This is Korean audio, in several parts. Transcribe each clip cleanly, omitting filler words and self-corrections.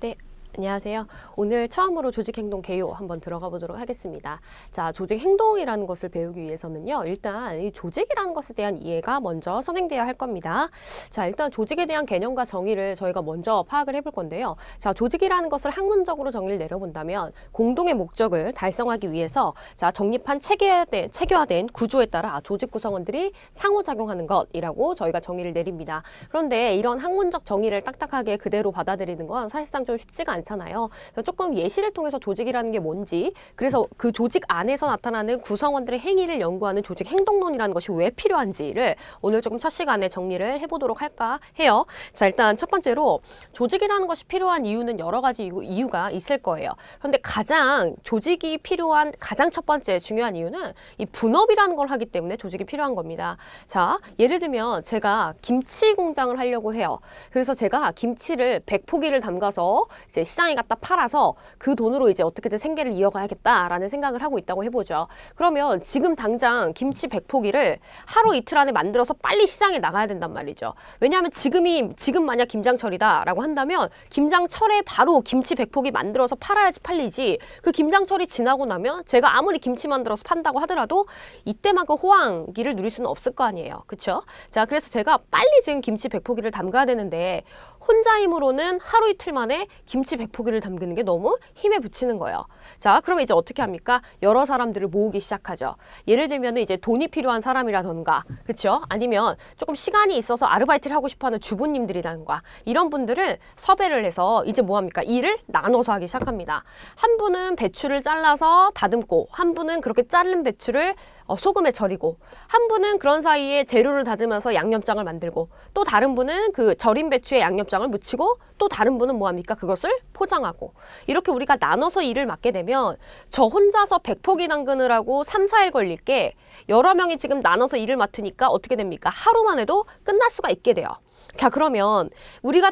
네, 안녕하세요. 오늘 처음으로 조직행동 개요 한번 들어가 보도록 하겠습니다. 자, 조직행동이라는 것을 배우기 위해서는요, 일단 이 조직이라는 것에 대한 이해가 먼저 선행되어야 할 겁니다. 자, 일단 조직에 대한 개념과 정의를 저희가 먼저 파악을 해볼 건데요. 자, 조직이라는 것을 학문적으로 정의를 내려본다면 공동의 목적을 달성하기 위해서 자, 정립한 체계화된 구조에 따라 조직 구성원들이 상호작용하는 것이라고 저희가 정의를 내립니다. 그런데 이런 학문적 정의를 딱딱하게 그대로 받아들이는 건 사실상 좀 쉽지가 않잖아요. 그래서 조금 예시를 통해서 조직이라는 게 뭔지, 그래서 그 조직 안에서 나타나는 구성원들의 행위를 연구하는 조직 행동론이라는 것이 왜 필요한지를 오늘 조금 첫 시간에 정리를 해보도록 할까 해요. 자, 일단 첫 번째로 조직이라는 것이 필요한 이유는 여러 가지 이유가 있을 거예요. 그런데 가장 조직이 필요한 가장 첫 번째 중요한 이유는 이 분업이라는 걸 하기 때문에 조직이 필요한 겁니다. 자, 예를 들면 제가 김치 공장을 하려고 해요. 그래서 제가 김치를 100포기를 담가서 이제 시장에 갖다 팔아서 그 돈으로 이제 어떻게든 생계를 이어가야겠다라는 생각을 하고 있다고 해보죠. 그러면 지금 당장 김치 100포기를 하루 이틀 안에 만들어서 빨리 시장에 나가야 된단 말이죠. 왜냐하면 지금 만약 김장철이다라고 한다면 김장철에 바로 김치 100포기 만들어서 팔아야지 팔리지, 그 김장철이 지나고 나면 제가 아무리 김치 만들어서 판다고 하더라도 이때만큼 호황기를 누릴 수는 없을 거 아니에요. 그쵸? 자, 그래서 제가 빨리 지금 김치 100포기를 담가야 되는데 혼자 힘으로는 하루 이틀 만에 김치 100포기를 담그는 게 너무 힘에 부치는 거예요. 자, 그러면 이제 어떻게 합니까? 여러 사람들을 모으기 시작하죠. 예를 들면 이제 돈이 필요한 사람이라던가, 그쵸? 아니면 조금 시간이 있어서 아르바이트를 하고 싶어하는 주부님들이라던가 이런 분들을 섭외를 해서 이제 뭐 합니까? 일을 나눠서 하기 시작합니다. 한 분은 배추를 잘라서 다듬고, 한 분은 그렇게 자른 배추를 소금에 절이고, 한 분은 그런 사이에 재료를 다듬어서 양념장을 만들고, 또 다른 분은 그 절인 배추에 양념장을 묻히고, 또 다른 분은 뭐 합니까? 그것을 포장하고. 이렇게 우리가 나눠서 일을 맡게 되면 저 혼자서 100포기 담그느라고 3, 4일 걸릴 게 여러 명이 지금 나눠서 일을 맡으니까 어떻게 됩니까? 하루만 해도 끝날 수가 있게 돼요. 자, 그러면 우리가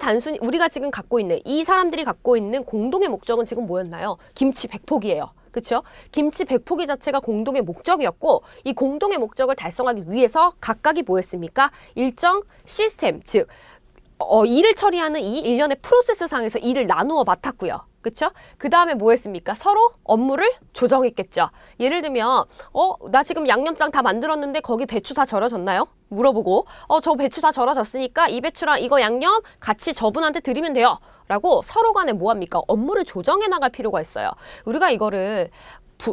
지금 갖고 있는 이 사람들이 갖고 있는 공동의 목적은 지금 뭐였나요? 김치 100포기예요. 그렇죠? 김치 100포기 자체가 공동의 목적이었고, 이 공동의 목적을 달성하기 위해서 각각이 뭐였습니까? 일정 시스템, 즉 일을 처리하는 이 일련의 프로세스 상에서 일을 나누어 맡았고요. 그쵸? 그 다음에 뭐 했습니까? 서로 업무를 조정했겠죠. 예를 들면 나 지금 양념장 다 만들었는데 거기 배추 다 절여졌나요? 물어보고 저 배추 다 절여졌으니까 이 배추랑 이거 양념 같이 저분한테 드리면 돼요. 라고 서로 간에 뭐 합니까? 업무를 조정해 나갈 필요가 있어요. 우리가 이거를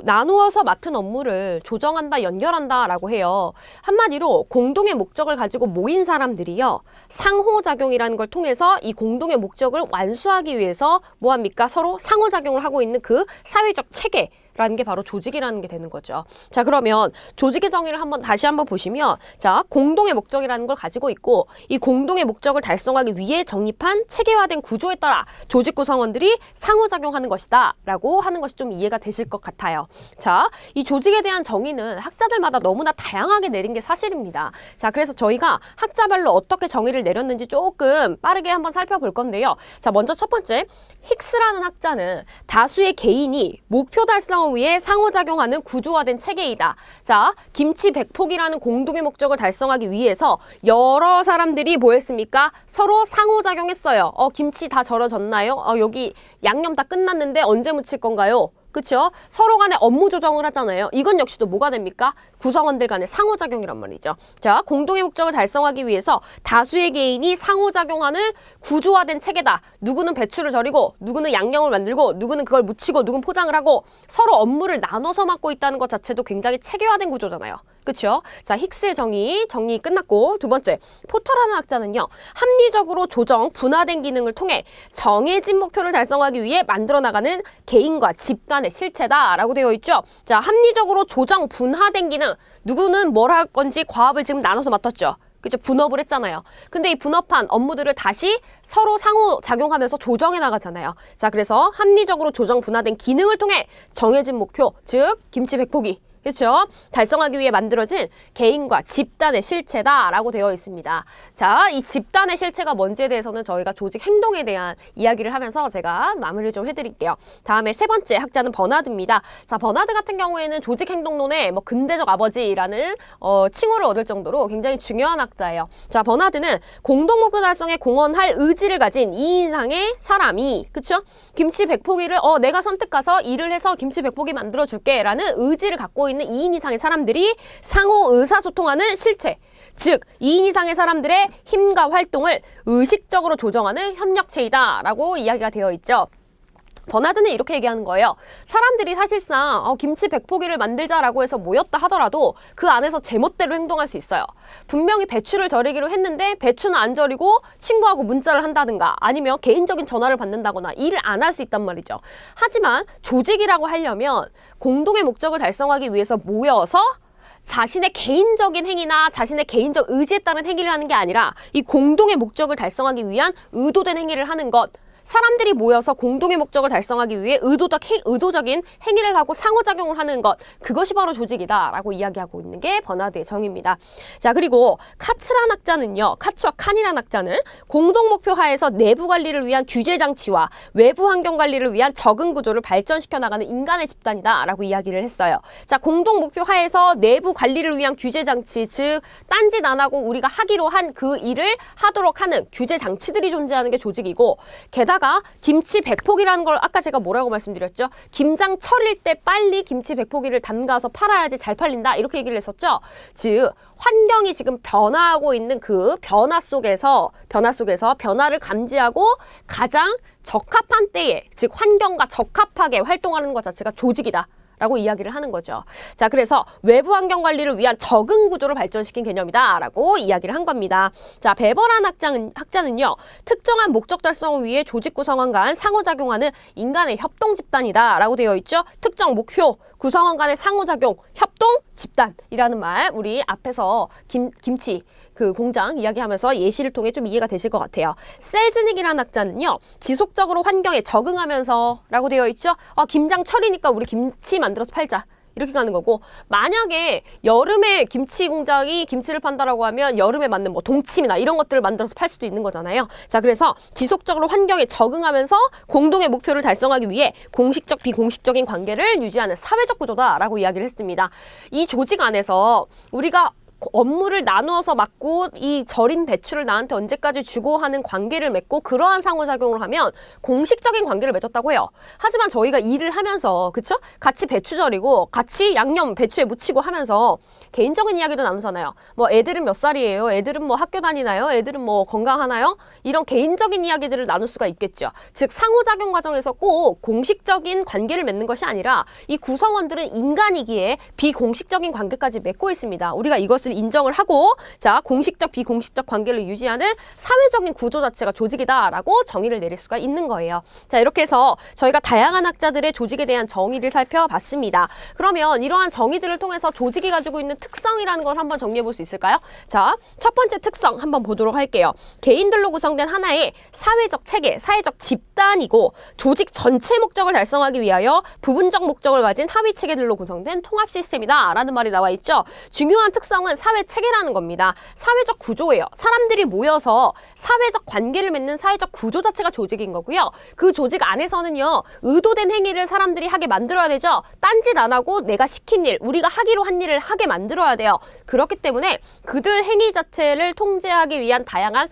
나누어서 맡은 업무를 조정한다, 연결한다 라고 해요. 한마디로 공동의 목적을 가지고 모인 사람들이요, 상호작용이라는 걸 통해서 이 공동의 목적을 완수하기 위해서 뭐합니까? 서로 상호작용을 하고 있는 그 사회적 체계 라는 게 바로 조직이라는 게 되는 거죠. 자, 그러면 조직의 정의를 다시 한번 보시면, 자, 공동의 목적이라는 걸 가지고 있고, 이 공동의 목적을 달성하기 위해 정립한 체계화된 구조에 따라 조직 구성원들이 상호작용하는 것이다 라고 하는 것이 좀 이해가 되실 것 같아요. 자, 이 조직에 대한 정의는 학자들마다 너무나 다양하게 내린 게 사실입니다. 자, 그래서 저희가 학자별로 어떻게 정의를 내렸는지 조금 빠르게 한번 살펴볼 건데요. 자, 먼저 첫 번째, 힉스라는 학자는 다수의 개인이 목표 달성을 위해 상호작용하는 구조화된 체계이다. 자, 김치 100포기라는 공동의 목적을 달성하기 위해서 여러 사람들이 뭐 했습니까? 서로 상호작용했어요. 김치 다 절여졌나요? 여기 양념 다 끝났는데 언제 무칠 건가요? 그쵸? 서로 간에 업무 조정을 하잖아요. 이건 역시도 뭐가 됩니까? 구성원들 간의 상호작용이란 말이죠. 자, 공동의 목적을 달성하기 위해서 다수의 개인이 상호작용하는 구조화된 체계다. 누구는 배추를 절이고, 누구는 양념을 만들고, 누구는 그걸 묻히고, 누구는 포장을 하고, 서로 업무를 나눠서 맡고 있다는 것 자체도 굉장히 체계화된 구조잖아요. 그쵸? 자, 힉스의 정의 끝났고, 두 번째, 포터라는 학자는요, 합리적으로 조정, 분화된 기능을 통해 정해진 목표를 달성하기 위해 만들어 나가는 개인과 집단의 실체다라고 되어 있죠. 자, 합리적으로 조정, 분화된 기능, 누구는 뭘 할 건지 과업을 지금 나눠서 맡았죠. 그죠? 분업을 했잖아요. 근데 이 분업한 업무들을 다시 서로 상호작용하면서 조정해 나가잖아요. 자, 그래서 합리적으로 조정, 분화된 기능을 통해 정해진 목표, 즉 김치 100포기, 그렇죠? 달성하기 위해 만들어진 개인과 집단의 실체다라고 되어 있습니다. 자, 이 집단의 실체가 뭔지에 대해서는 저희가 조직 행동에 대한 이야기를 하면서 제가 마무리를 좀 해드릴게요. 다음에 세 번째 학자는 버나드입니다. 자, 버나드 같은 경우에는 조직 행동론의 뭐 근대적 아버지라는 칭호를 얻을 정도로 굉장히 중요한 학자예요. 자, 버나드는 공동 목표 달성에 공헌할 의지를 가진 2인 이상의 사람이, 그쵸? 김치 100포기를 내가 선택 가서 일을 해서 김치 100포기 만들어 줄게 라는 의지를 갖고 있는 2인 이상의 사람들이 상호 의사소통하는 실체, 즉 2인 이상의 사람들의 힘과 활동을 의식적으로 조정하는 협력체이다 라고 이야기가 되어 있죠. 버나드는 이렇게 얘기하는 거예요. 사람들이 사실상 김치 100포기를 만들자라고 해서 모였다 하더라도 그 안에서 제멋대로 행동할 수 있어요. 분명히 배추를 절이기로 했는데 배추는 안 절이고 친구하고 문자를 한다든가 아니면 개인적인 전화를 받는다거나 일을 안 할 수 있단 말이죠. 하지만 조직이라고 하려면 공동의 목적을 달성하기 위해서 모여서 자신의 개인적인 행위나 자신의 개인적 의지에 따른 행위를 하는 게 아니라 이 공동의 목적을 달성하기 위한 의도된 행위를 하는 것, 사람들이 모여서 공동의 목적을 달성하기 위해 의도적인 행위를 하고 상호작용을 하는 것, 그것이 바로 조직이다라고 이야기하고 있는 게 버나드의 정의입니다. 자, 그리고 카츠란 학자는요, 카츠와 칸이란 학자는 공동 목표 하에서 내부 관리를 위한 규제 장치와 외부 환경 관리를 위한 적응 구조를 발전시켜 나가는 인간의 집단이다라고 이야기를 했어요. 자, 공동 목표 하에서 내부 관리를 위한 규제 장치, 즉 딴짓 안 하고 우리가 하기로 한 그 일을 하도록 하는 규제 장치들이 존재하는 게 조직이고, 게다가 김치 100포기라는 걸 아까 제가 뭐라고 말씀드렸죠? 김장철일 때 빨리 김치 100포기를 담가서 팔아야지 잘 팔린다 이렇게 얘기를 했었죠. 즉 환경이 지금 변화하고 있는 그 변화 속에서 변화를 감지하고 가장 적합한 때에, 즉 환경과 적합하게 활동하는 것 자체가 조직이다 라고 이야기를 하는 거죠. 자, 그래서 외부 환경 관리를 위한 적응 구조를 발전시킨 개념이다 라고 이야기를 한 겁니다. 자, 베버란 학자는요, 특정한 목적 달성을 위해 조직 구성원 간 상호작용하는 인간의 협동 집단이다 라고 되어 있죠. 특정 목표, 구성원 간의 상호작용, 협동 집단이라는 말, 우리 앞에서 김치 그 공장 이야기하면서 예시를 통해 좀 이해가 되실 것 같아요. 셀즈닉이라는 학자는요, 지속적으로 환경에 적응하면서 라고 되어 있죠. 김장철이니까 우리 김치 만들어서 팔자 이렇게 가는 거고, 만약에 여름에 김치 공장이 김치를 판다라고 하면 여름에 맞는 뭐 동치미나 이런 것들을 만들어서 팔 수도 있는 거잖아요. 자, 그래서 지속적으로 환경에 적응하면서 공동의 목표를 달성하기 위해 공식적 비공식적인 관계를 유지하는 사회적 구조다라고 이야기를 했습니다. 이 조직 안에서 우리가 업무를 나누어서 맡고 이 절인 배추를 나한테 언제까지 주고 하는 관계를 맺고 그러한 상호작용을 하면 공식적인 관계를 맺었다고 해요. 하지만 저희가 일을 하면서, 그쵸? 같이 배추 절이고 같이 양념 배추에 묻히고 하면서 개인적인 이야기도 나누잖아요. 뭐 애들은 몇 살이에요? 애들은 뭐 학교 다니나요? 애들은 뭐 건강하나요? 이런 개인적인 이야기들을 나눌 수가 있겠죠. 즉 상호작용 과정에서 꼭 공식적인 관계를 맺는 것이 아니라 이 구성원들은 인간이기에 비공식적인 관계까지 맺고 있습니다. 우리가 이것을 인정을 하고, 자, 공식적 비공식적 관계를 유지하는 사회적인 구조 자체가 조직이다라고 정의를 내릴 수가 있는 거예요. 자, 이렇게 해서 저희가 다양한 학자들의 조직에 대한 정의를 살펴봤습니다. 그러면 이러한 정의들을 통해서 조직이 가지고 있는 특성이라는 걸 한번 정리해 볼 수 있을까요? 자, 첫 번째 특성 한번 보도록 할게요. 개인들로 구성된 하나의 사회적 체계, 사회적 집단이고 조직 전체 목적을 달성하기 위하여 부분적 목적을 가진 하위 체계들로 구성된 통합 시스템이다 라는 말이 나와 있죠. 중요한 특성은 사회 체계라는 겁니다. 사회적 구조예요. 사람들이 모여서 사회적 관계를 맺는 사회적 구조 자체가 조직인 거고요. 그 조직 안에서는요, 의도된 행위를 사람들이 하게 만들어야 되죠. 딴짓 안 하고 내가 시킨 일, 우리가 하기로 한 일을 하게 만들어야 돼요. 그렇기 때문에 그들 행위 자체를 통제하기 위한 다양한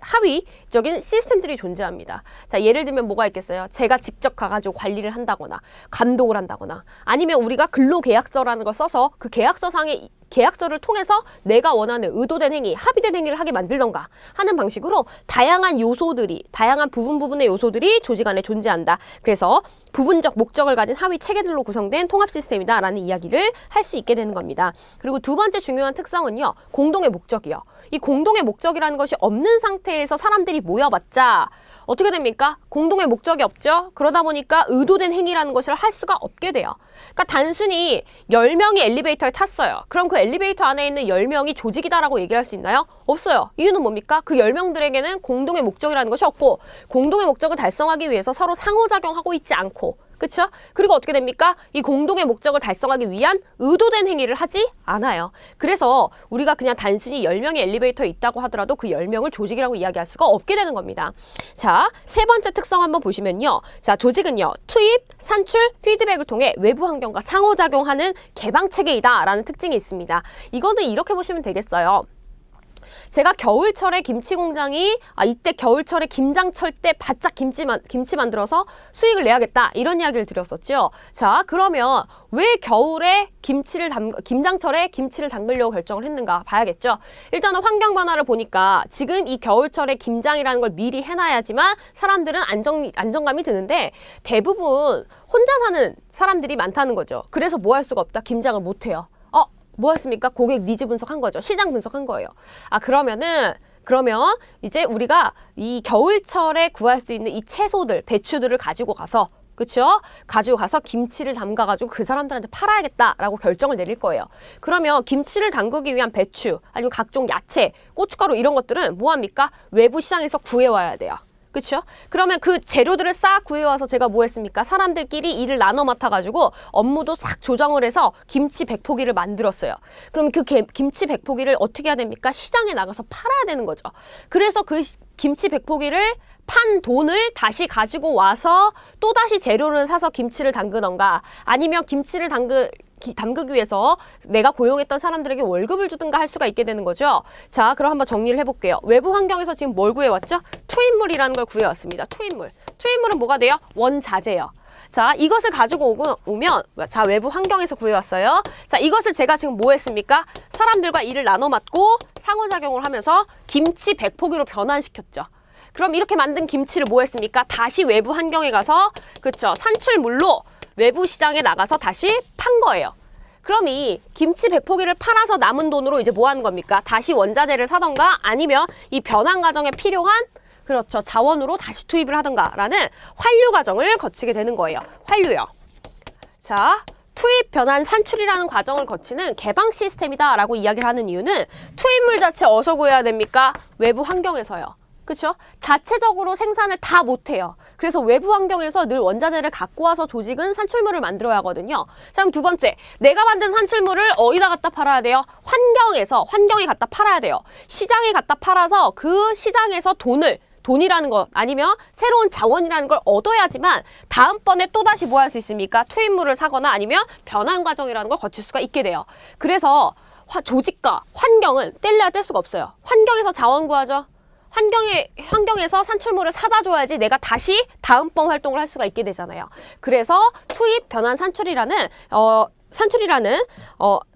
하위적인 시스템들이 존재합니다. 자, 예를 들면 뭐가 있겠어요? 제가 직접 가가지고 관리를 한다거나 감독을 한다거나, 아니면 우리가 근로계약서라는 걸 써서 그 계약서상의 계약서를 통해서 내가 원하는 의도된 행위, 합의된 행위를 하게 만들던가 하는 방식으로 다양한 요소들이, 다양한 부분의 요소들이 조직 안에 존재한다. 그래서 부분적 목적을 가진 하위 체계들로 구성된 통합 시스템이다 라는 이야기를 할 수 있게 되는 겁니다. 그리고 두 번째 중요한 특성은요, 공동의 목적이요. 이 공동의 목적이라는 것이 없는 상태에서 사람들이 모여봤자 어떻게 됩니까? 공동의 목적이 없죠? 그러다 보니까 의도된 행위라는 것을 할 수가 없게 돼요. 그러니까 단순히 10명이 엘리베이터에 탔어요. 그럼 그 엘리베이터 안에 있는 10명이 조직이다라고 얘기할 수 있나요? 없어요. 이유는 뭡니까? 그 10명들에게는 공동의 목적이라는 것이 없고, 공동의 목적을 달성하기 위해서 서로 상호작용하고 있지 않고, 그쵸? 그리고 어떻게 됩니까? 이 공동의 목적을 달성하기 위한 의도된 행위를 하지 않아요. 그래서 우리가 그냥 단순히 10명의 엘리베이터에 있다고 하더라도 그 10명을 조직이라고 이야기할 수가 없게 되는 겁니다. 자, 세 번째 특성 한번 보시면요. 자, 조직은요. 투입, 산출, 피드백을 통해 외부 환경과 상호작용하는 개방체계이다 라는 특징이 있습니다. 이거는 이렇게 보시면 되겠어요. 제가 겨울철에 김치 공장이 이때 겨울철에 김장철 때 바짝 김치 만들어서 수익을 내야겠다 이런 이야기를 드렸었죠. 자, 그러면 왜 겨울에 김장철에 김치를 담그려고 결정을 했는가 봐야겠죠. 일단은 환경 변화를 보니까 지금 이 겨울철에 김장이라는 걸 미리 해놔야지만 사람들은 안정감이 드는데 대부분 혼자 사는 사람들이 많다는 거죠. 그래서 뭐 할 수가 없다. 김장을 못 해요. 뭐였습니까? 고객 니즈 분석한 거죠. 시장 분석한 거예요. 그러면 이제 우리가 이 겨울철에 구할 수 있는 이 채소들, 배추들을 가지고 가서 그쵸? 가지고 가서 김치를 담가가지고 그 사람들한테 팔아야겠다라고 결정을 내릴 거예요. 그러면 김치를 담그기 위한 배추, 아니면 각종 야채, 고춧가루 이런 것들은 뭐합니까? 외부 시장에서 구해와야 돼요. 그쵸? 그러면 그 재료들을 싹 구해와서 제가 뭐 했습니까? 사람들끼리 일을 나눠 맡아가지고 업무도 싹 조정을 해서 김치 100포기를 만들었어요. 그럼 그 김치 100포기를 어떻게 해야 됩니까? 시장에 나가서 팔아야 되는 거죠. 그래서 그 김치 100포기를 판 돈을 다시 가지고 와서 또다시 재료를 사서 김치를 담그던가 아니면 김치를 담그기 위해서 내가 고용했던 사람들에게 월급을 주든가 할 수가 있게 되는 거죠. 자, 그럼 한번 정리를 해볼게요. 외부 환경에서 지금 뭘 구해왔죠? 투입물이라는 걸 구해왔습니다. 투입물. 투입물은 뭐가 돼요? 원자재요. 자, 이것을 가지고 오면 자, 외부 환경에서 구해왔어요. 자, 이것을 제가 지금 뭐 했습니까? 사람들과 일을 나눠 맡고 상호작용을 하면서 김치 100포기로 변환시켰죠. 그럼 이렇게 만든 김치를 뭐 했습니까? 다시 외부 환경에 가서 그쵸? 산출물로 외부 시장에 나가서 다시 판 거예요. 그럼 이 김치 100포기를 팔아서 남은 돈으로 이제 뭐 하는 겁니까? 다시 원자재를 사던가 아니면 이 변환 과정에 필요한 그렇죠. 자원으로 다시 투입을 하던가 라는 환류 과정을 거치게 되는 거예요. 환류요. 자, 투입, 변환, 산출이라는 과정을 거치는 개방 시스템이다 라고 이야기를 하는 이유는 투입물 자체 어디서 구해야 됩니까? 외부 환경에서요. 그렇죠? 자체적으로 생산을 다 못해요. 그래서 외부 환경에서 늘 원자재를 갖고 와서 조직은 산출물을 만들어야 하거든요. 자, 그럼 두 번째, 내가 만든 산출물을 어디다 갖다 팔아야 돼요? 환경에 갖다 팔아야 돼요. 시장에 갖다 팔아서 그 시장에서 돈이라는 것 아니면 새로운 자원이라는 걸 얻어야지만 다음번에 또다시 뭐 할 수 있습니까? 투입물을 사거나 아니면 변환 과정이라는 걸 거칠 수가 있게 돼요. 그래서 조직과 환경은 뗄래야 뗄 수가 없어요. 환경에서 자원 구하죠. 환경에서 산출물을 사다 줘야지 내가 다시 다음번 활동을 할 수가 있게 되잖아요. 그래서 투입, 변환, 산출이라는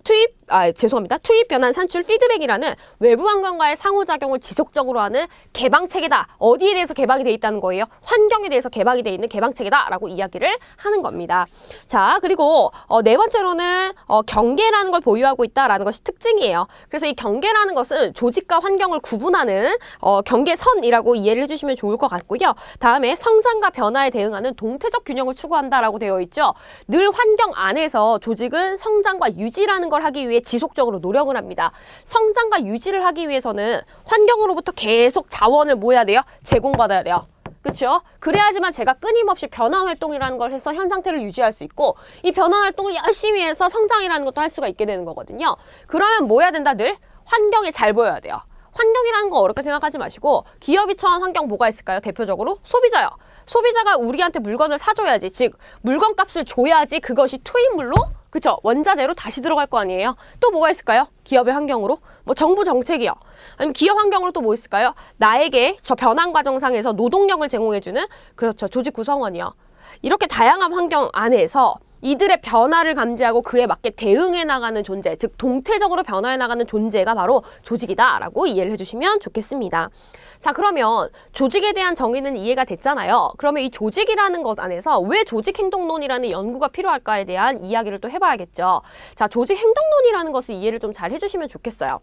투입, 변환, 산출, 피드백이라는 외부 환경과의 상호작용을 지속적으로 하는 개방체계다. 어디에 대해서 개방이 돼 있다는 거예요? 환경에 대해서 개방이 돼 있는 개방체계다라고 이야기를 하는 겁니다. 자, 그리고 네 번째로는 경계라는 걸 보유하고 있다라는 것이 특징이에요. 그래서 이 경계라는 것은 조직과 환경을 구분하는 경계선이라고 이해를 해주시면 좋을 것 같고요. 다음에 성장과 변화에 대응하는 동태적 균형을 추구한다라고 되어 있죠. 늘 환경 안에서 조직은 성장과 유지라는 걸 하기 위해 지속적으로 노력을 합니다. 성장과 유지를 하기 위해서는 환경으로부터 계속 자원을 뭐 해야 돼요? 제공받아야 돼요. 그렇죠? 그래야지만 제가 끊임없이 변화 활동이라는 걸 해서 현 상태를 유지할 수 있고 이 변화 활동을 열심히 해서 성장이라는 것도 할 수가 있게 되는 거거든요. 그러면 뭐 해야 된다? 늘 환경에 잘 보여야 돼요. 환경이라는 거 어렵게 생각하지 마시고 기업이 처한 환경 뭐가 있을까요? 대표적으로 소비자요. 소비자가 우리한테 물건을 사줘야지, 즉 물건값을 줘야지 그것이 투입물로 그쵸? 원자재로 다시 들어갈 거 아니에요? 또 뭐가 있을까요? 기업의 환경으로? 뭐 정부 정책이요. 아니면 기업 환경으로 또 뭐 있을까요? 나에게 저 변환 과정상에서 노동력을 제공해주는 그렇죠. 조직 구성원이요. 이렇게 다양한 환경 안에서 이들의 변화를 감지하고 그에 맞게 대응해 나가는 존재, 즉 동태적으로 변화해 나가는 존재가 바로 조직이다라고 이해를 해주시면 좋겠습니다. 자, 그러면 조직에 대한 정의는 이해가 됐잖아요. 그러면 이 조직이라는 것 안에서 왜 조직행동론이라는 연구가 필요할까에 대한 이야기를 또 해봐야겠죠. 자, 조직행동론이라는 것을 이해를 좀 잘 해주시면 좋겠어요.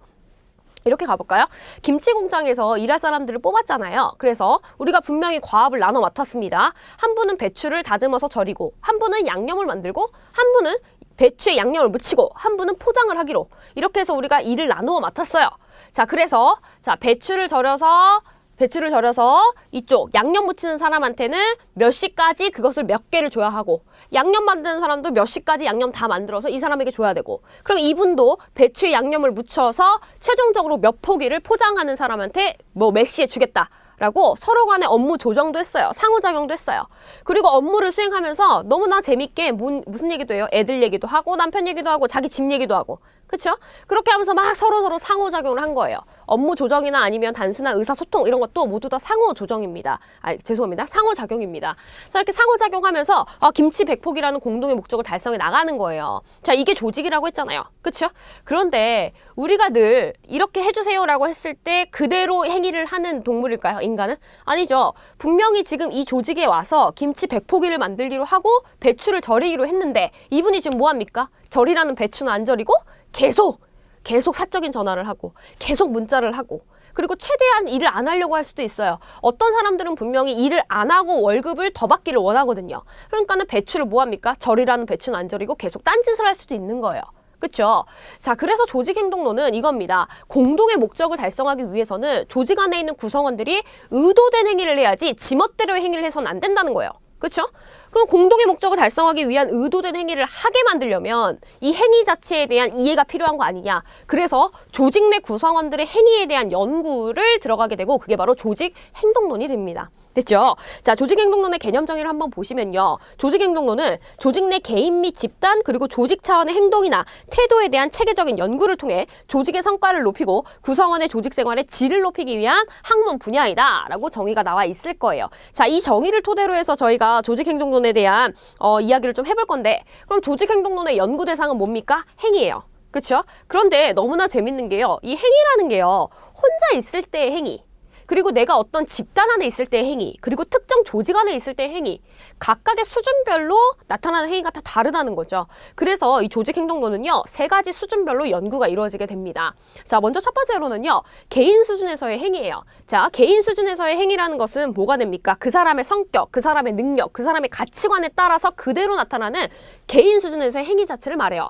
이렇게 가볼까요? 김치 공장에서 일할 사람들을 뽑았잖아요. 그래서 우리가 분명히 과업을 나눠 맡았습니다. 한 분은 배추를 다듬어서 절이고, 한 분은 양념을 만들고, 한 분은 배추에 양념을 묻히고, 한 분은 포장을 하기로 이렇게 해서 우리가 일을 나누어 맡았어요. 자, 그래서 배추를 절여서 배추를 절여서 이쪽 양념 묻히는 사람한테는 몇 시까지 그것을 몇 개를 줘야 하고, 양념 만드는 사람도 몇 시까지 양념 다 만들어서 이 사람에게 줘야 되고, 그럼 이분도 배추에 양념을 묻혀서 최종적으로 몇 포기를 포장하는 사람한테 뭐 몇 시에 주겠다 라고 서로 간에 업무 조정도 했어요. 상호작용도 했어요. 그리고 업무를 수행하면서 너무나 재밌게 무슨 얘기도 해요? 애들 얘기도 하고 남편 얘기도 하고 자기 집 얘기도 하고, 그쵸? 그렇게 하면서 막 서로 상호작용을 한 거예요. 업무 조정이나 아니면 단순한 의사소통 이런 것도 모두 다 상호조정입니다. 죄송합니다. 상호작용입니다. 자, 이렇게 상호작용하면서 김치 100포기라는 공동의 목적을 달성해 나가는 거예요. 자, 이게 조직이라고 했잖아요. 그쵸? 그런데 우리가 늘 이렇게 해주세요라고 했을 때 그대로 행위를 하는 동물일까요? 인간은? 아니죠. 분명히 지금 이 조직에 와서 김치 100포기를 만들기로 하고 배추를 절이기로 했는데 이분이 지금 뭐합니까? 절이라는 배추는 안 절이고 계속 사적인 전화를 하고 계속 문자를 하고, 그리고 최대한 일을 안 하려고 할 수도 있어요. 어떤 사람들은 분명히 일을 안 하고 월급을 더 받기를 원하거든요. 그러니까는 배추를 뭐합니까? 절이라는 배추는 안 절이고 계속 딴짓을 할 수도 있는 거예요. 그쵸? 자, 그래서 조직행동론은 이겁니다. 공동의 목적을 달성하기 위해서는 조직 안에 있는 구성원들이 의도된 행위를 해야지 지멋대로의 행위를 해서는 안 된다는 거예요. 그쵸? 그럼 공동의 목적을 달성하기 위한 의도된 행위를 하게 만들려면 이 행위 자체에 대한 이해가 필요한 거 아니냐. 그래서 조직 내 구성원들의 행위에 대한 연구를 들어가게 되고 그게 바로 조직 행동론이 됩니다. 됐죠? 자, 조직행동론의 개념 정의를 한번 보시면요. 조직행동론은 조직 내 개인 및 집단 그리고 조직 차원의 행동이나 태도에 대한 체계적인 연구를 통해 조직의 성과를 높이고 구성원의 조직 생활의 질을 높이기 위한 학문 분야이다 라고 정의가 나와 있을 거예요. 자, 이 정의를 토대로 해서 저희가 조직행동론에 대한 이야기를 좀 해볼 건데, 그럼 조직행동론의 연구 대상은 뭡니까? 행위예요. 그렇죠? 그런데 너무나 재밌는 게요. 이 행위라는 게요. 혼자 있을 때의 행위, 그리고 내가 어떤 집단 안에 있을 때의 행위, 그리고 특정 조직 안에 있을 때의 행위, 각각의 수준별로 나타나는 행위가 다 다르다는 거죠. 그래서 이 조직행동론은요, 3가지 수준별로 연구가 이루어지게 됩니다. 자, 먼저 첫 번째로는요, 개인 수준에서의 행위예요. 자, 개인 수준에서의 행위라는 것은 뭐가 됩니까? 그 사람의 성격, 그 사람의 능력, 그 사람의 가치관에 따라서 그대로 나타나는 개인 수준에서의 행위 자체를 말해요.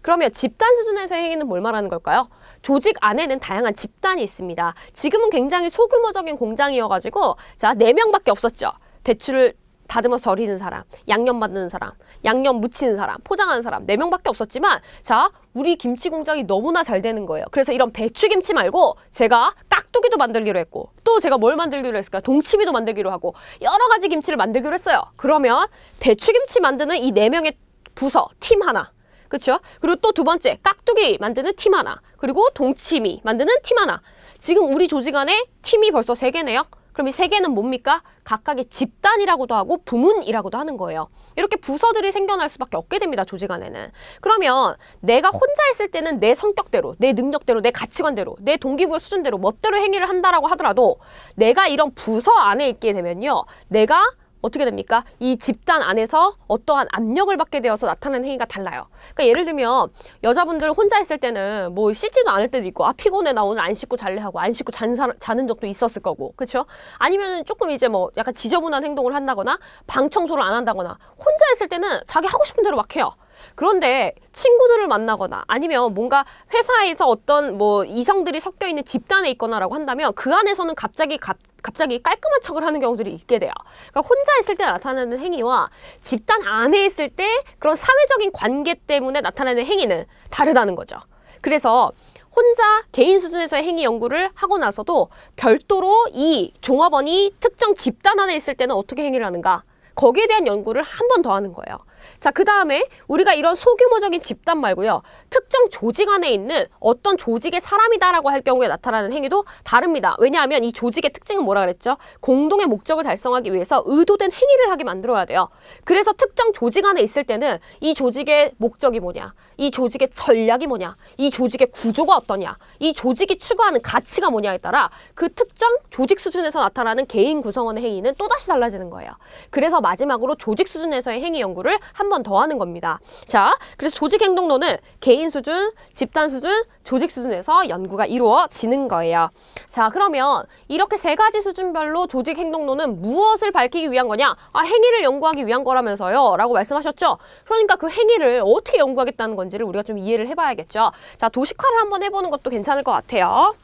그러면 집단 수준에서의 행위는 뭘 말하는 걸까요? 조직 안에는 다양한 집단이 있습니다. 지금은 굉장히 소규모적인 공장이어가지고, 자, 4명밖에 없었죠. 배추를 다듬어서 절이는 사람, 양념 만드는 사람, 양념 묻히는 사람, 포장하는 사람 4명밖에 없었지만, 자, 우리 김치 공장이 너무나 잘 되는 거예요. 그래서 이런 배추김치 말고 제가 깍두기도 만들기로 했고, 또 제가 뭘 만들기로 했을까요? 동치미도 만들기로 하고 여러 가지 김치를 만들기로 했어요. 그러면 배추김치 만드는 이 4명의 부서, 팀 하나, 그렇죠? 그리고 또 두 번째, 깍두기 만드는 팀 하나, 그리고 동치미 만드는 팀 하나. 지금 우리 조직 안에 팀이 벌써 3개네요. 그럼 이 3개는 뭡니까? 각각의 집단이라고도 하고 부문이라고도 하는 거예요. 이렇게 부서들이 생겨날 수밖에 없게 됩니다, 조직 안에는. 그러면 내가 혼자 있을 때는 내 성격대로, 내 능력대로, 내 가치관대로, 내 동기부여 수준대로 멋대로 행위를 한다라고 하더라도, 내가 이런 부서 안에 있게 되면요, 내가 어떻게 됩니까? 이 집단 안에서 어떠한 압력을 받게 되어서 나타나는 행위가 달라요. 그러니까 예를 들면 여자분들 혼자 있을 때는 뭐 씻지도 않을 때도 있고, 피곤해 나 오늘 안 씻고 잘래 하고 안 씻고 자는 적도 있었을 거고, 그렇죠? 아니면 조금 이제 뭐 약간 지저분한 행동을 한다거나 방 청소를 안 한다거나, 혼자 있을 때는 자기 하고 싶은 대로 막 해요. 그런데 친구들을 만나거나 아니면 뭔가 회사에서 어떤 뭐 이성들이 섞여 있는 집단에 있거나라고 한다면 그 안에서는 갑자기 깔끔한 척을 하는 경우들이 있게 돼요. 그러니까 혼자 있을 때 나타나는 행위와 집단 안에 있을 때 그런 사회적인 관계 때문에 나타나는 행위는 다르다는 거죠. 그래서 혼자 개인 수준에서의 행위 연구를 하고 나서도 별도로 이 종합원이 특정 집단 안에 있을 때는 어떻게 행위를 하는가, 거기에 대한 연구를 한 번 더 하는 거예요. 자, 그 다음에 우리가 이런 소규모적인 집단 말고요, 특정 조직 안에 있는 어떤 조직의 사람이다라고 할 경우에 나타나는 행위도 다릅니다. 왜냐하면 이 조직의 특징은 뭐라 그랬죠? 공동의 목적을 달성하기 위해서 의도된 행위를 하게 만들어야 돼요. 그래서 특정 조직 안에 있을 때는 이 조직의 목적이 뭐냐, 이 조직의 전략이 뭐냐, 이 조직의 구조가 어떠냐, 이 조직이 추구하는 가치가 뭐냐에 따라 그 특정 조직 수준에서 나타나는 개인 구성원의 행위는 또다시 달라지는 거예요. 그래서 마지막으로 조직 수준에서의 행위 연구를 한 번 더 하는 겁니다. 자, 그래서 조직행동론은 개인 수준, 집단 수준, 조직 수준에서 연구가 이루어지는 거예요. 자, 그러면 이렇게 3가지 수준별로 조직행동론은 무엇을 밝히기 위한 거냐? 행위를 연구하기 위한 거라면서요 라고 말씀하셨죠? 그러니까 그 행위를 어떻게 연구하겠다는 건지를 우리가 좀 이해를 해봐야겠죠. 자, 도식화를 한번 해보는 것도 괜찮을 것 같아요.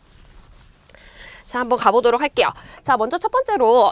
자, 한번 가보도록 할게요. 자, 먼저 첫 번째로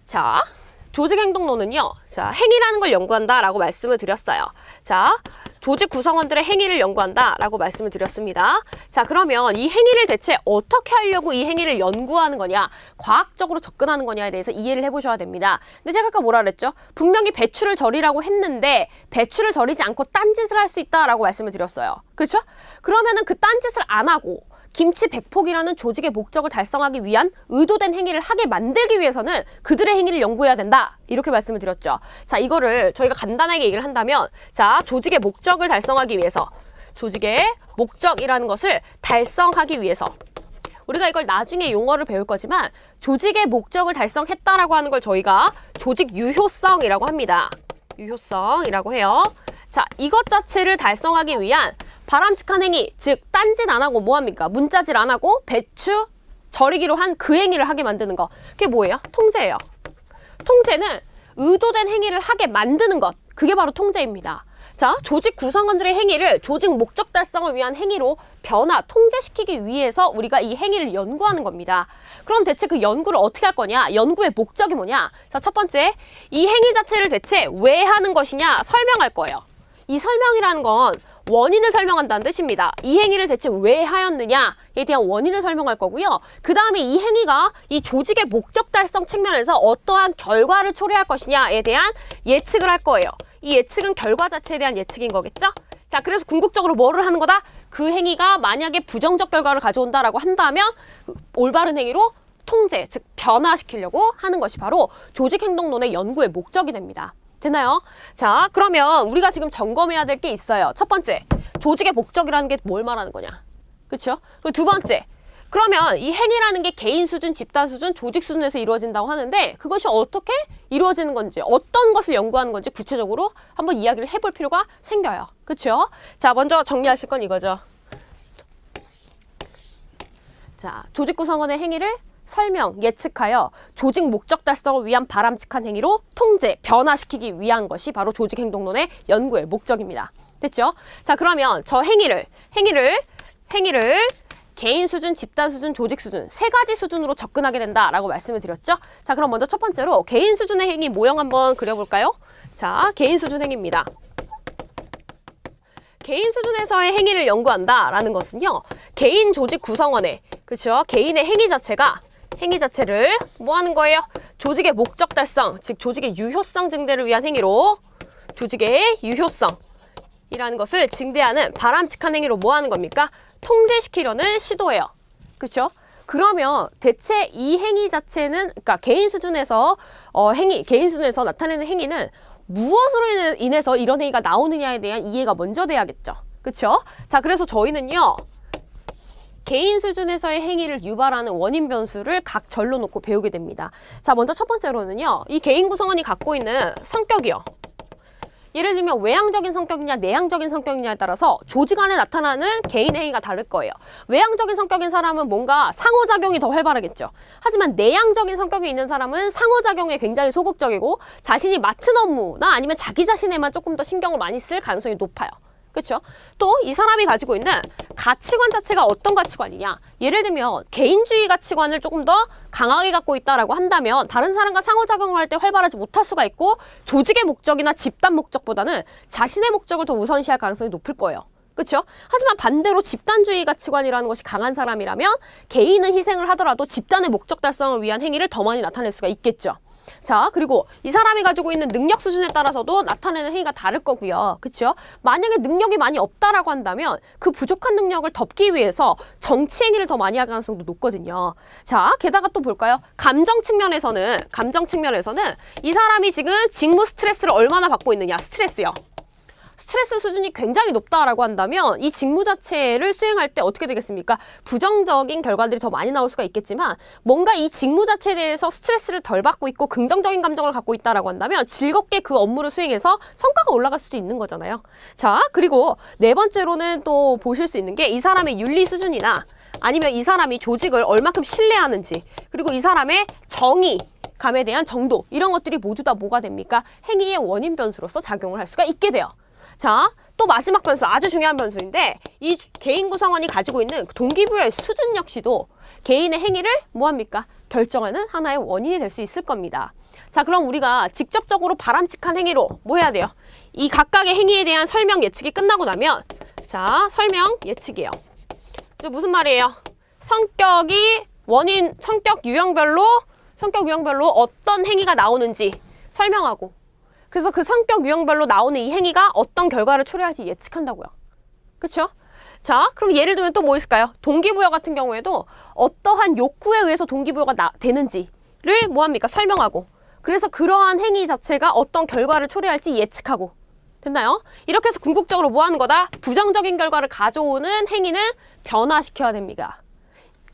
자, 조직행동론은요. 자, 행위라는 걸 연구한다라고 말씀을 드렸어요. 자, 조직 구성원들의 행위를 연구한다라고 말씀을 드렸습니다. 자, 그러면 이 행위를 대체 어떻게 하려고 이 행위를 연구하는 거냐, 과학적으로 접근하는 거냐에 대해서 이해를 해보셔야 됩니다. 근데 제가 아까 뭐라 그랬죠? 분명히 배추를 절이라고 했는데 배추를 절이지 않고 딴짓을 할 수 있다라고 말씀을 드렸어요. 그렇죠? 그러면은 그 딴짓을 안 하고 김치 100폭이라는 조직의 목적을 달성하기 위한 의도된 행위를 하게 만들기 위해서는 그들의 행위를 연구해야 된다. 이렇게 말씀을 드렸죠. 자, 이거를 저희가 간단하게 얘기를 한다면, 자, 조직의 목적을 달성하기 위해서, 조직의 목적이라는 것을 달성하기 위해서, 우리가 이걸 나중에 용어를 배울 거지만 조직의 목적을 달성했다라고 하는 걸 저희가 조직 유효성이라고 합니다. 유효성이라고 해요. 자, 이것 자체를 달성하기 위한 바람직한 행위, 즉 딴짓 안 하고 뭐합니까? 문자질 안 하고 배추 절이기로 한 그 행위를 하게 만드는 거. 그게 뭐예요? 통제예요. 통제는 의도된 행위를 하게 만드는 것. 그게 바로 통제입니다. 자, 조직 구성원들의 행위를 조직 목적 달성을 위한 행위로 변화, 통제시키기 위해서 우리가 이 행위를 연구하는 겁니다. 그럼 대체 그 연구를 어떻게 할 거냐? 연구의 목적이 뭐냐? 자, 첫 번째, 이 행위 자체를 대체 왜 하는 것이냐? 설명할 거예요. 이 설명이라는 건 원인을 설명한다는 뜻입니다. 이 행위를 대체 왜 하였느냐에 대한 원인을 설명할 거고요. 그 다음에 이 행위가 이 조직의 목적 달성 측면에서 어떠한 결과를 초래할 것이냐에 대한 예측을 할 거예요. 이 예측은 결과 자체에 대한 예측인 거겠죠? 자, 그래서 궁극적으로 뭐를 하는 거다? 그 행위가 만약에 부정적 결과를 가져온다라고 한다면 올바른 행위로 통제, 즉 변화시키려고 하는 것이 바로 조직행동론의 연구의 목적이 됩니다. 되나요? 자, 그러면 우리가 지금 점검해야 될 게 있어요. 첫 번째, 조직의 목적이라는 게 뭘 말하는 거냐? 그렇죠? 그리고 두 번째, 그러면 이 행위라는 게 개인 수준, 집단 수준, 조직 수준에서 이루어진다고 하는데 그것이 어떻게 이루어지는 건지, 어떤 것을 연구하는 건지 구체적으로 한번 이야기를 해볼 필요가 생겨요. 그렇죠? 자, 먼저 정리하실 건 이거죠. 자, 조직 구성원의 행위를 설명, 예측하여 조직 목적 달성을 위한 바람직한 행위로 통제, 변화시키기 위한 것이 바로 조직행동론의 연구의 목적입니다. 됐죠? 자, 그러면 저 행위를 개인 수준, 집단 수준, 조직 수준 세 가지 수준으로 접근하게 된다라고 말씀을 드렸죠? 자, 그럼 먼저 첫 번째로 개인 수준의 행위 모형 한번 그려볼까요? 자, 개인 수준 행위입니다. 개인 수준에서의 행위를 연구한다라는 것은요, 개인 조직 구성원의, 그렇죠? 개인의 행위 자체를 뭐 하는 거예요? 조직의 목적 달성, 즉 조직의 유효성 증대를 위한 행위로 조직의 유효성이라는 것을 증대하는 바람직한 행위로 뭐 하는 겁니까? 통제시키려는 시도예요. 그렇죠? 그러면 대체 이 행위 자체는, 그러니까 개인 수준에서 개인 수준에서 나타내는 행위는 무엇으로 인해서 이런 행위가 나오느냐에 대한 이해가 먼저 돼야겠죠. 그렇죠? 자, 그래서 저희는요, 개인 수준에서의 행위를 유발하는 원인 변수를 각 절로 놓고 배우게 됩니다. 자, 먼저 첫 번째로는요, 이 개인 구성원이 갖고 있는 성격이요. 예를 들면 외향적인 성격이냐 내향적인 성격이냐에 따라서 조직 안에 나타나는 개인 행위가 다를 거예요. 외향적인 성격인 사람은 뭔가 상호작용이 더 활발하겠죠. 하지만 내향적인 성격이 있는 사람은 상호작용에 굉장히 소극적이고 자신이 맡은 업무나 아니면 자기 자신에만 조금 더 신경을 많이 쓸 가능성이 높아요. 그렇죠? 또 이 사람이 가지고 있는 가치관 자체가 어떤 가치관이냐? 예를 들면 개인주의 가치관을 조금 더 강하게 갖고 있다라고 한다면 다른 사람과 상호작용을 할 때 활발하지 못할 수가 있고 조직의 목적이나 집단 목적보다는 자신의 목적을 더 우선시할 가능성이 높을 거예요. 그렇죠? 하지만 반대로 집단주의 가치관이라는 것이 강한 사람이라면 개인은 희생을 하더라도 집단의 목적 달성을 위한 행위를 더 많이 나타낼 수가 있겠죠. 자, 그리고 이 사람이 가지고 있는 능력 수준에 따라서도 나타내는 행위가 다를 거고요. 그렇죠? 만약에 능력이 많이 없다라고 한다면 그 부족한 능력을 덮기 위해서 정치 행위를 더 많이 할 가능성도 높거든요. 자, 게다가 또 볼까요? 감정 측면에서는 이 사람이 지금 직무 스트레스를 얼마나 받고 있느냐, 스트레스 수준이 굉장히 높다라고 한다면 이 직무 자체를 수행할 때 어떻게 되겠습니까? 부정적인 결과들이 더 많이 나올 수가 있겠지만 뭔가 이 직무 자체에 대해서 스트레스를 덜 받고 있고 긍정적인 감정을 갖고 있다라고 한다면 즐겁게 그 업무를 수행해서 성과가 올라갈 수도 있는 거잖아요. 자, 그리고 네 번째로는 또 보실 수 있는 게 이 사람의 윤리 수준이나 아니면 이 사람이 조직을 얼마큼 신뢰하는지, 그리고 이 사람의 정의감에 대한 정도, 이런 것들이 모두 다 뭐가 됩니까? 행위의 원인 변수로서 작용을 할 수가 있게 돼요. 자, 또 마지막 변수, 아주 중요한 변수인데 이 개인 구성원이 가지고 있는 동기부여의 수준 역시도 개인의 행위를 뭐합니까? 결정하는 하나의 원인이 될 수 있을 겁니다. 자, 그럼 우리가 직접적으로 바람직한 행위로 뭐 해야 돼요? 이 각각의 행위에 대한 설명 예측이 끝나고 나면 자, 설명 예측이에요. 무슨 말이에요? 성격이 원인, 성격 유형별로 어떤 행위가 나오는지 설명하고 그래서 그 성격 유형별로 나오는 이 행위가 어떤 결과를 초래할지 예측한다고요. 그렇죠? 자, 그럼 예를 들면 또 뭐 있을까요? 동기부여 같은 경우에도 어떠한 욕구에 의해서 동기부여가 되는지를 뭐합니까? 설명하고 그래서 그러한 행위 자체가 어떤 결과를 초래할지 예측하고 됐나요? 이렇게 해서 궁극적으로 뭐 하는 거다? 부정적인 결과를 가져오는 행위는 변화시켜야 됩니다.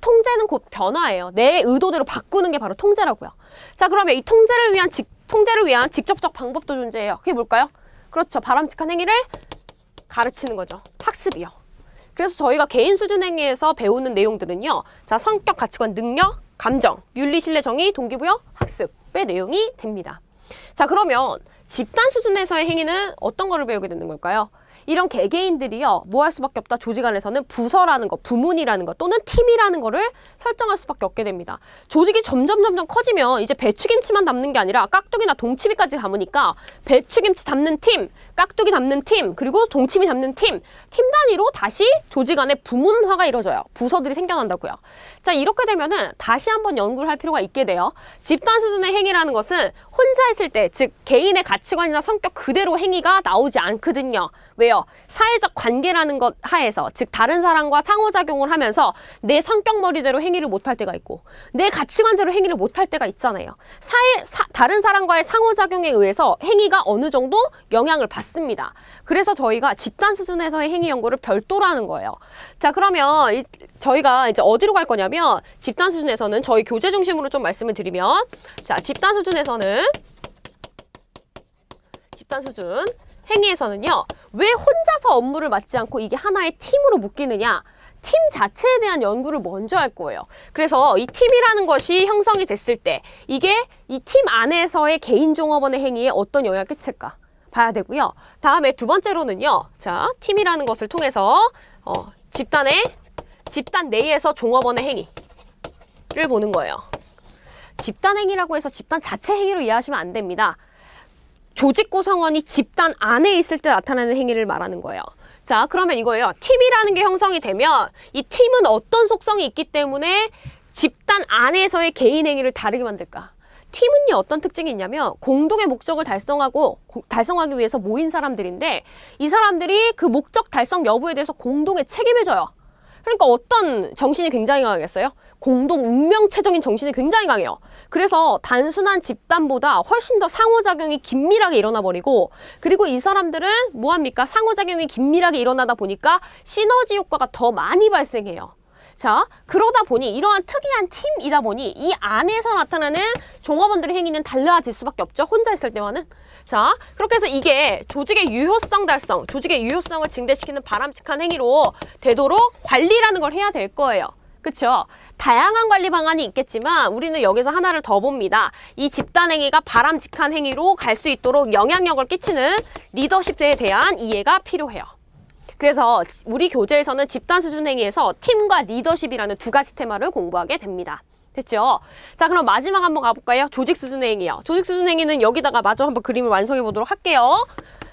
통제는 곧 변화예요. 내 의도대로 바꾸는 게 바로 통제라고요. 자, 그러면 이 통제를 위한 직접적 방법도 존재해요. 그게 뭘까요? 그렇죠. 바람직한 행위를 가르치는 거죠. 학습이요. 그래서 저희가 개인 수준 행위에서 배우는 내용들은요. 자, 성격, 가치관, 능력, 감정, 윤리, 신뢰, 정의, 동기부여, 학습의 내용이 됩니다. 자, 그러면 집단 수준에서의 행위는 어떤 거를 배우게 되는 걸까요? 이런 개개인들이요, 뭐 할 수밖에 없다. 조직 안에서는 부서라는 거, 부문이라는 거, 또는 팀이라는 거를 설정할 수밖에 없게 됩니다. 조직이 점점 커지면 이제 배추김치만 담는 게 아니라 깍두기나 동치미까지 담으니까 배추김치 담는 팀, 깍두기 담는 팀, 그리고 동치미 담는 팀 단위로 다시 조직 안에 부문화가 이루어져요. 부서들이 생겨난다고요. 자, 이렇게 되면은 다시 한번 연구를 할 필요가 있게 돼요. 집단 수준의 행위라는 것은 혼자 했을 때, 즉 개인의 가치관이나 성격 그대로 행위가 나오지 않거든요. 왜요? 사회적 관계라는 것 하에서, 즉 다른 사람과 상호작용을 하면서 내 성격머리대로 행위를 못할 때가 있고 내 가치관대로 행위를 못할 때가 있잖아요. 다른 사람과의 상호작용에 의해서 행위가 어느 정도 영향을 받습니다. 그래서 저희가 집단 수준에서의 행위 연구를 별도로 하는 거예요. 자, 그러면 저희가 이제 어디로 갈 거냐면 집단 수준에서는 저희 교재 중심으로 좀 말씀을 드리면 자, 집단 수준 행위에서는요. 왜 혼자서 업무를 맡지 않고 이게 하나의 팀으로 묶이느냐? 팀 자체에 대한 연구를 먼저 할 거예요. 그래서 이 팀이라는 것이 형성이 됐을 때 이게 이 팀 안에서의 개인 종업원의 행위에 어떤 영향을 끼칠까 봐야 되고요. 다음에 두 번째로는요. 자, 팀이라는 것을 통해서 집단 내에서 종업원의 행위를 보는 거예요. 집단 행위라고 해서 집단 자체 행위로 이해하시면 안 됩니다. 조직 구성원이 집단 안에 있을 때 나타나는 행위를 말하는 거예요. 자, 그러면 이거예요. 팀이라는 게 형성이 되면 이 팀은 어떤 속성이 있기 때문에 집단 안에서의 개인 행위를 다르게 만들까? 팀은요, 어떤 특징이 있냐면 공동의 목적을 달성하기 위해서 모인 사람들인데 이 사람들이 그 목적 달성 여부에 대해서 공동의 책임을 져요. 그러니까 어떤 정신이 굉장히 강하겠어요? 공동 운명체적인 정신이 굉장히 강해요. 그래서 단순한 집단보다 훨씬 더 상호작용이 긴밀하게 일어나 버리고 그리고 이 사람들은 뭐합니까? 상호작용이 긴밀하게 일어나다 보니까 시너지 효과가 더 많이 발생해요. 자, 그러다 보니 이러한 특이한 팀이다 보니 이 안에서 나타나는 종업원들의 행위는 달라질 수밖에 없죠. 혼자 있을 때와는. 자, 그렇게 해서 이게 조직의 유효성 달성, 조직의 유효성을 증대시키는 바람직한 행위로 되도록 관리라는 걸 해야 될 거예요. 그쵸? 다양한 관리 방안이 있겠지만 우리는 여기서 하나를 더 봅니다. 이 집단 행위가 바람직한 행위로 갈 수 있도록 영향력을 끼치는 리더십에 대한 이해가 필요해요. 그래서 우리 교재에서는 집단 수준 행위에서 팀과 리더십이라는 두 가지 테마를 공부하게 됩니다. 됐죠? 자, 그럼 마지막 한번 가볼까요? 조직 수준 행위요. 조직 수준 행위는 여기다가 마저 한번 그림을 완성해 보도록 할게요.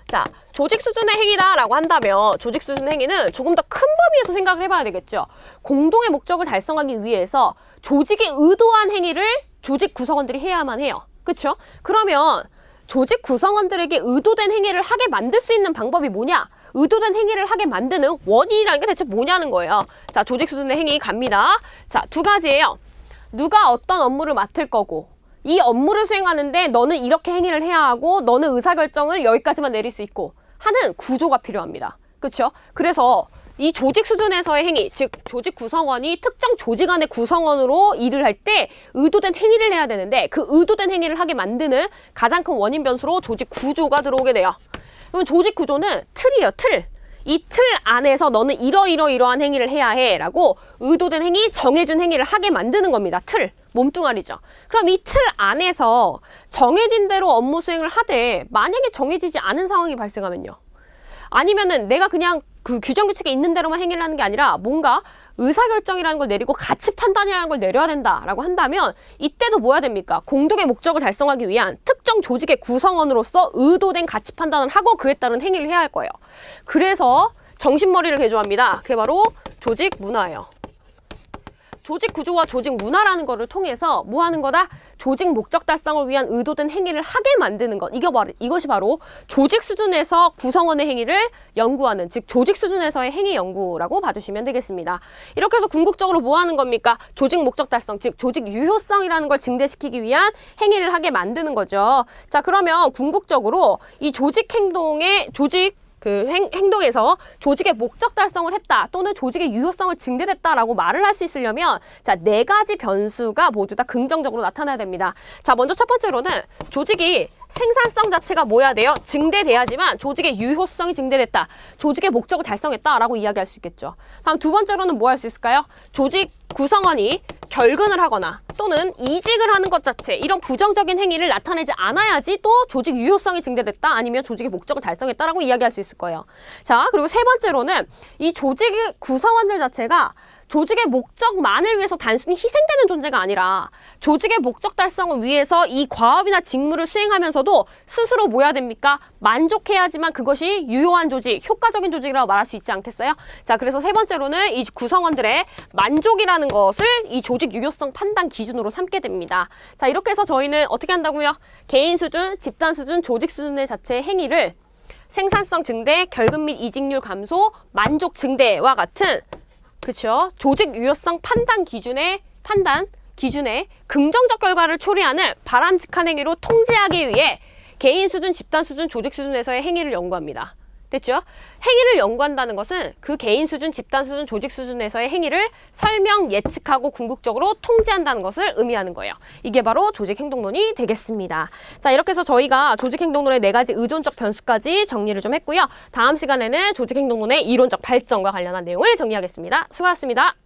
자, 조직 수준의 행위다라고 한다면 조직 수준 행위는 조금 더 큰 범위에서 생각을 해봐야 되겠죠. 공동의 목적을 달성하기 위해서 조직이 의도한 행위를 조직 구성원들이 해야만 해요. 그렇죠? 그러면 조직 구성원들에게 의도된 행위를 하게 만들 수 있는 방법이 뭐냐? 의도된 행위를 하게 만드는 원인이라는 게 대체 뭐냐는 거예요. 자, 조직 수준의 행위 갑니다. 자, 두 가지예요. 누가 어떤 업무를 맡을 거고 이 업무를 수행하는데 너는 이렇게 행위를 해야 하고 너는 의사결정을 여기까지만 내릴 수 있고 하는 구조가 필요합니다. 그렇죠? 그래서 이 조직 수준에서의 행위, 즉 조직 구성원이 특정 조직 안의 구성원으로 일을 할 때 의도된 행위를 해야 되는데 그 의도된 행위를 하게 만드는 가장 큰 원인 변수로 조직 구조가 들어오게 돼요. 그럼 조직 구조는 틀이에요, 틀. 이 틀 안에서 너는 이러한 행위를 해야 해 라고 의도된 행위, 정해준 행위를 하게 만드는 겁니다. 틀, 몸뚱아리죠. 그럼 이 틀 안에서 정해진 대로 업무 수행을 하되 만약에 정해지지 않은 상황이 발생하면요. 아니면은 내가 그냥 그 규정 규칙에 있는 대로만 행위를 하는 게 아니라 뭔가 의사결정이라는 걸 내리고 가치 판단이라는 걸 내려야 된다라고 한다면 이때도 뭐 해야 됩니까? 공동의 목적을 달성하기 위한 특정 조직의 구성원으로서 의도된 가치 판단을 하고 그에 따른 행위를 해야 할 거예요. 그래서 정신머리를 개조합니다. 그게 바로 조직 문화예요. 조직 구조와 조직 문화라는 거를 통해서 뭐 하는 거다? 조직 목적 달성을 위한 의도된 행위를 하게 만드는 것. 이것이 바로 조직 수준에서 구성원의 행위를 연구하는, 즉 조직 수준에서의 행위 연구라고 봐주시면 되겠습니다. 이렇게 해서 궁극적으로 뭐 하는 겁니까? 조직 목적 달성, 즉 조직 유효성이라는 걸 증대시키기 위한 행위를 하게 만드는 거죠. 자, 그러면 궁극적으로 이 조직 행동의 행동에서 조직의 목적 달성을 했다 또는 조직의 유효성을 증대됐다라고 말을 할 수 있으려면 자, 4가지 변수가 모두 다 긍정적으로 나타나야 됩니다. 자, 먼저 첫 번째로는 조직이 생산성 자체가 뭐야 돼요? 증대돼야지만 조직의 유효성이 증대됐다. 조직의 목적을 달성했다라고 이야기할 수 있겠죠. 다음 두 번째로는 뭐 할 수 있을까요? 조직 구성원이 결근을 하거나 또는 이직을 하는 것 자체, 이런 부정적인 행위를 나타내지 않아야지 또 조직 유효성이 증대됐다 아니면 조직의 목적을 달성했다라고 이야기할 수 있을 거예요. 자, 그리고 세 번째로는 이 조직의 구성원들 자체가 조직의 목적만을 위해서 단순히 희생되는 존재가 아니라 조직의 목적 달성을 위해서 이 과업이나 직무를 수행하면서도 스스로 뭐 해야 됩니까? 만족해야지만 그것이 유효한 조직, 효과적인 조직이라고 말할 수 있지 않겠어요? 자, 그래서 세 번째로는 이 구성원들의 만족이라는 것을 이 조직 유효성 판단 기준으로 삼게 됩니다. 자, 이렇게 해서 저희는 어떻게 한다고요? 개인 수준, 집단 수준, 조직 수준의 자체의 행위를 생산성 증대, 결근 및 이직률 감소, 만족 증대와 같은 그렇죠. 조직 유효성 판단 기준의 긍정적 결과를 초래하는 바람직한 행위로 통제하기 위해 개인 수준, 집단 수준, 조직 수준에서의 행위를 연구합니다. 됐죠? 행위를 연구한다는 것은 그 개인 수준, 집단 수준, 조직 수준에서의 행위를 설명, 예측하고 궁극적으로 통제한다는 것을 의미하는 거예요. 이게 바로 조직행동론이 되겠습니다. 자, 이렇게 해서 저희가 조직행동론의 4가지 의존적 변수까지 정리를 좀 했고요. 다음 시간에는 조직행동론의 이론적 발전과 관련한 내용을 정리하겠습니다. 수고하셨습니다.